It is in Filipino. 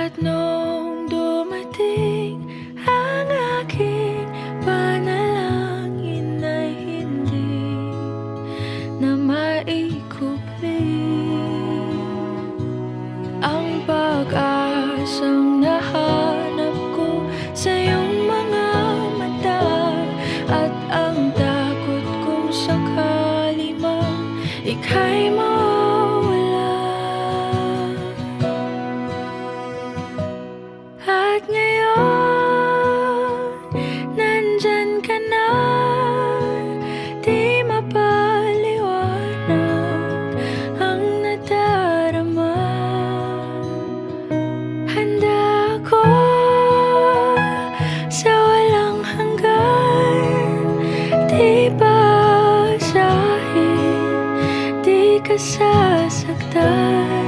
At nung dumating ang aking panalangin ay hindi na maikupli ang pag-asang nahanap ko sa iyong mga mata, at ang takot kung sakali mang ika'y mawala. At ngayon, nandyan ka na, di mapaliwanag ang nadarama. Handa ako sa walang hanggan, di basahin, di ka sasaktan.